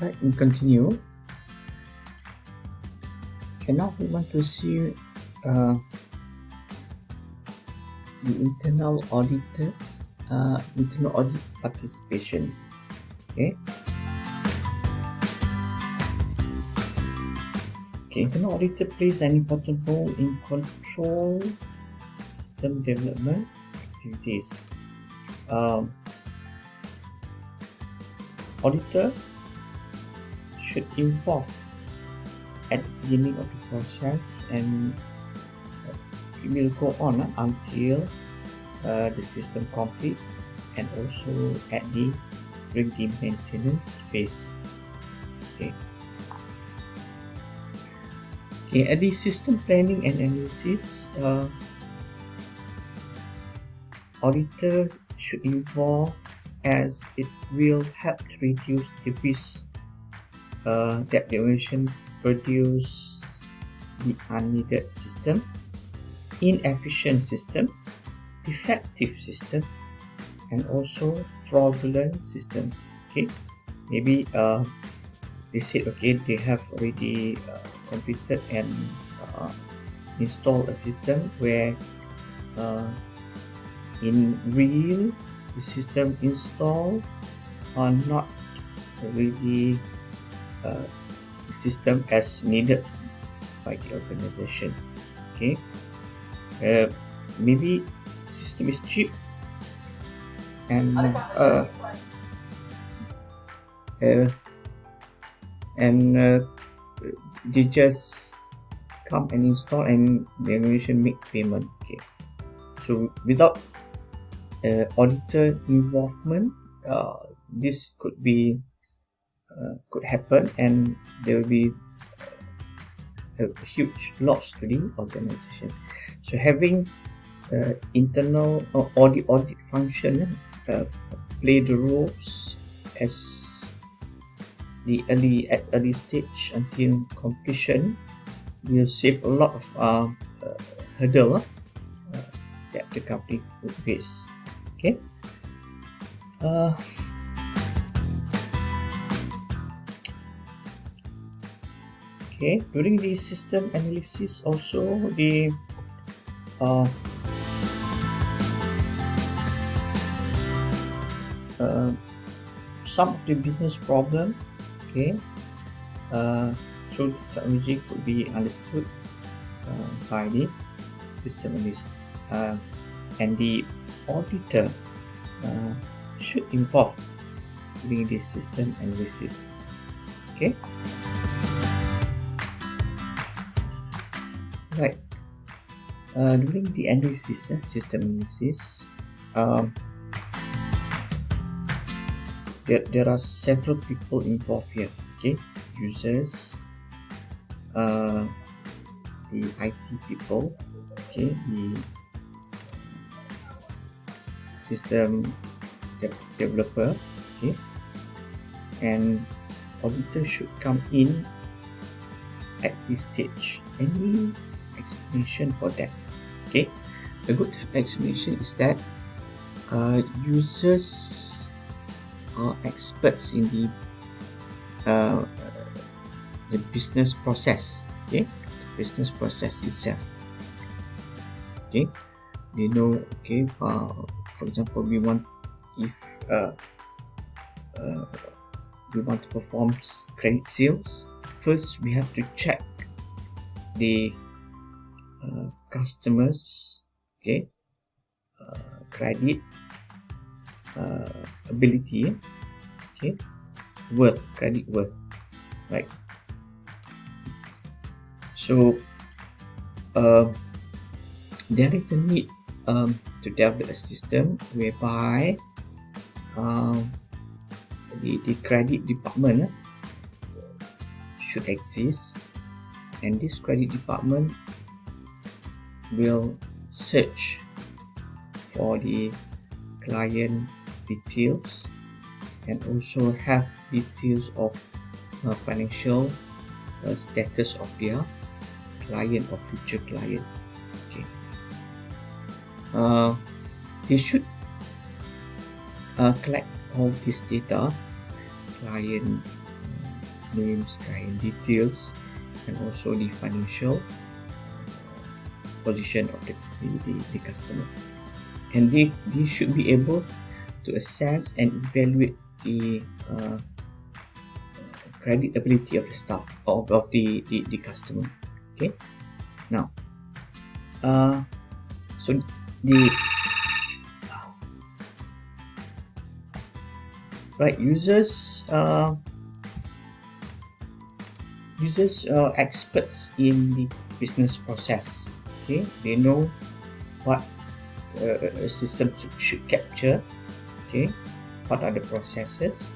Right, we continue. Okay, now we want to see the internal auditors, internal audit participation. Okay. Internal auditor plays an important role in control system development activities. Auditor should involve at the beginning of the process, and it will go on until the system complete, and also during the maintenance phase. At the system planning and analysis, auditor should involve, as it will help to reduce the risk that the organization produce the unneeded system, inefficient system, defective system, and also fraudulent system. Maybe they said they have already completed and installed a system where in real the system installed are not really the system as needed by the organization. Maybe system is cheap and they just come and install and the organization make payment. So without auditor involvement, this could happen, and there will be a huge loss to the organization. So having internal or the audit function play the roles as the early stage until completion will save a lot of hurdle that the company would face. During the system analysis, also the some of the business problem through the technology could be understood by the system analyst, and the auditor should involve during this system analysis. Right. During the analysis, system analysis, there are several people involved here. Users, the IT people, the system developer, and auditor should come in at this stage. Any explanation for that? A good explanation is that users are experts in the business process. The business process itself. They know. For example, we want to perform credit sales. First, we have to check the customers credit ability, credit worth, right? So there is a need to develop a system whereby the credit department should exist, and this credit department will search for the client details and also have details of financial status of their client or future client. They should collect all this data: client names, client details, and also the financial position of the customer. And they should be able to assess and evaluate the creditability of the staff of the customer. Okay, now so the right users experts in the business process. Okay, they know what a system should capture. Okay, what are the processes,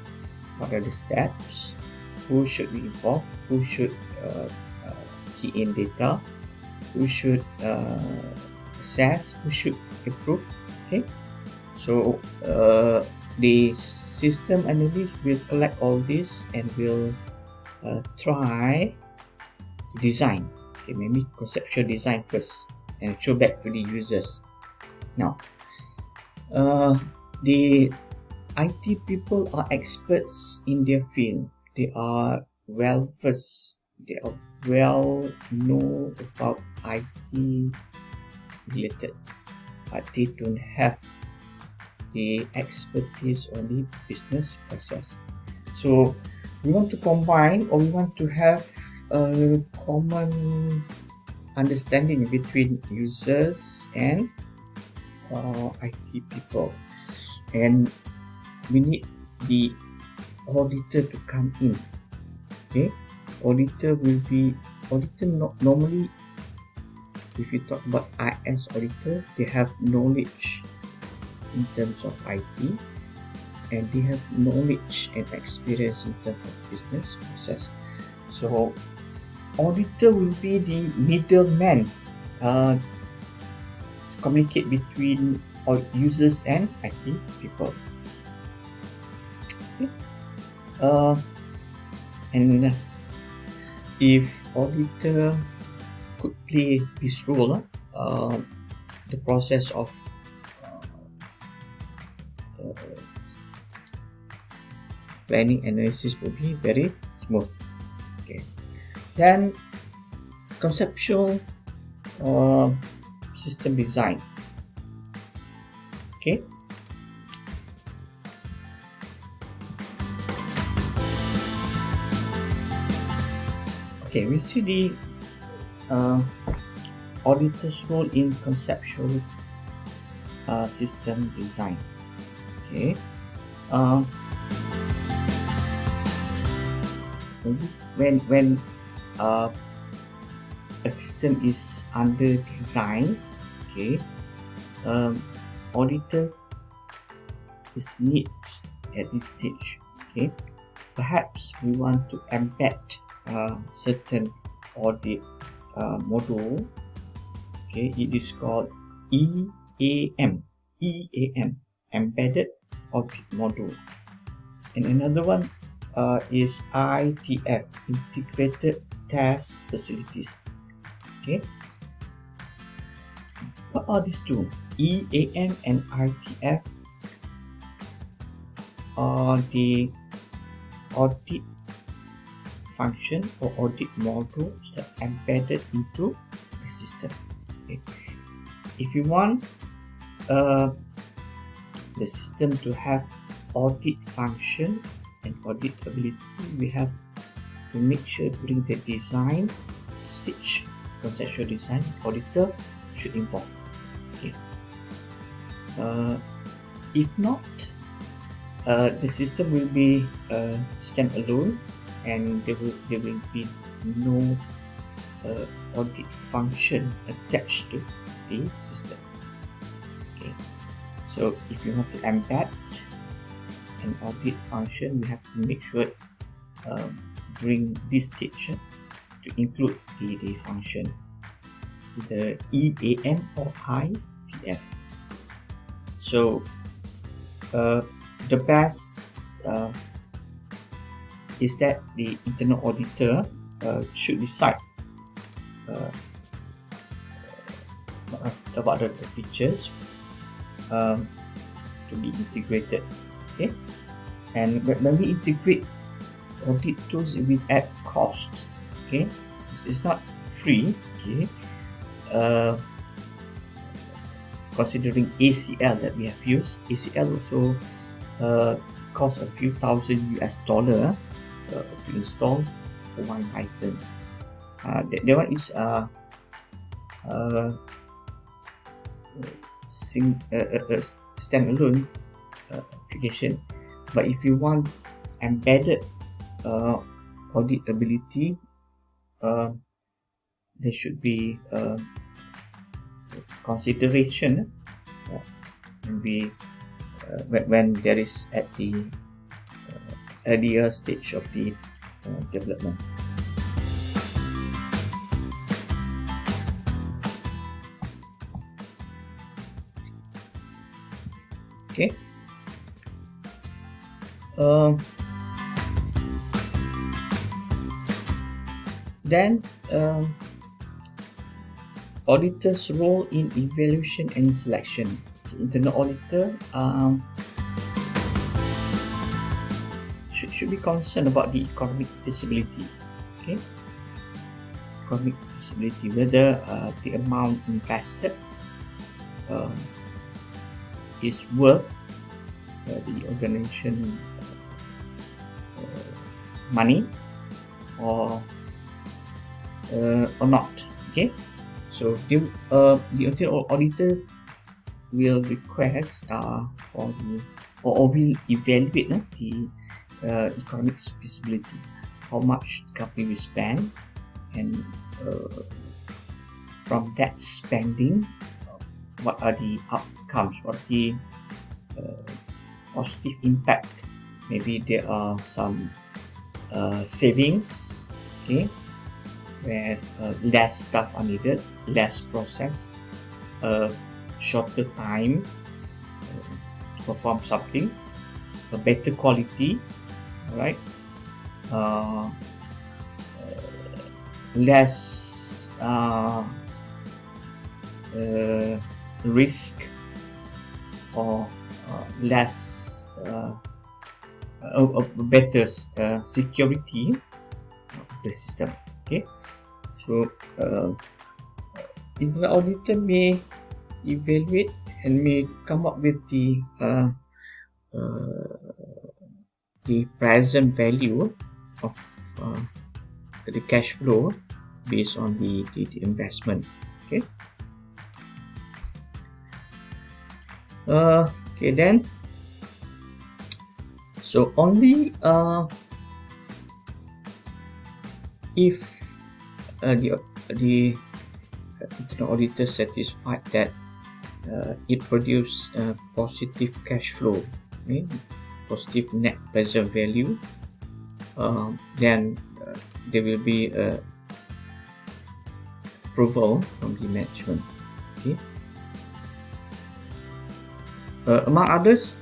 what are the steps, who should be involved, who should key in data, who should assess, who should approve. Okay, so the system analyst will collect all this and will try to design. Okay, maybe conceptual design first and show back to the users. Now the IT people are experts in their field. They are well versed, they are well know about IT related, but they don't have the expertise on the business process. So we want to combine, or we want to have a common understanding between users and IT people, and we need the auditor to come in. Okay, auditor normally, if you talk about IS auditor, they have knowledge in terms of IT, and they have knowledge and experience in terms of business process. So auditor will be the middleman to communicate between users and IT people. Okay. And if auditor could play this role, the process of planning analysis will be very smooth. Okay, then conceptual system design. Okay, we see the auditor's role in conceptual system design. Okay, when a system is under design, okay, auditor is need at this stage. Okay, perhaps we want to embed certain audit module. Okay, it is called EAM, embedded audit module, and another one is ITF, integrated test facilities. Okay, what are these two? EAM and ITF are the audit function or audit modules that are embedded into the system. Okay. If you want the system to have audit function and audit ability, we have to make sure during the design stage, conceptual design, auditor should involve. Okay. If not, the system will be standalone, and there will be no audit function attached to the system. Okay, so if you want to embed an audit function, we have to make sure during this stage to include the function, the EAM or ITF. So the best is that the internal auditor should decide about the features to be integrated. Okay, and when we integrate audit tools will add costs. Okay, it's not free. Okay, considering ACL that we have used, ACL also cost a few thousand US dollar to install for one license. That one is standalone application, but if you want embedded audit ability, there should be consideration when there is at the earlier stage of the development. Okay. Then auditor's role in evaluation and selection. Internal auditor should be concerned about the economic feasibility. Okay, economic feasibility, whether the amount invested is worth the organization money or not. Okay, so the internal auditor will request for the or will evaluate the economic feasibility, how much the company will spend, and from that spending, what are the outcomes, what are the positive impact. Maybe there are some savings, okay, where less staff are needed, less process, shorter time to perform something, a better quality, right? Less risk, or less better security of the system. Okay, so internal auditor may evaluate and may come up with the present value of the cash flow based on the investment. Okay. Okay, then so only if the internal auditor satisfied that it produced positive cash flow, okay, positive net present value, then there will be approval from the management. Okay. Among others,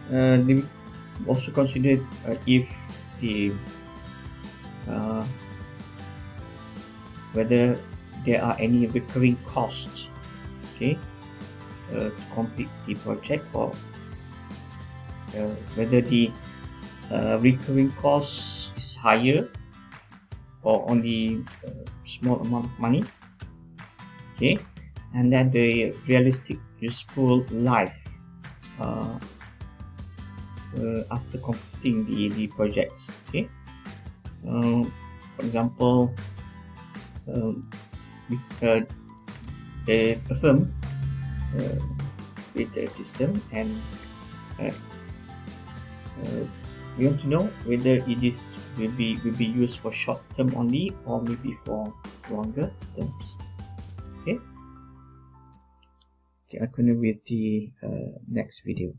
they also consider if the whether there are any recurring costs, okay, to complete the project, or whether the recurring cost is higher or only a small amount of money. Okay, and then the realistic useful life after completing the projects. Okay, for example, the firm created a system, and we want to know whether it will be used for short term only, or maybe for longer terms. Okay, I'll continue with the next video.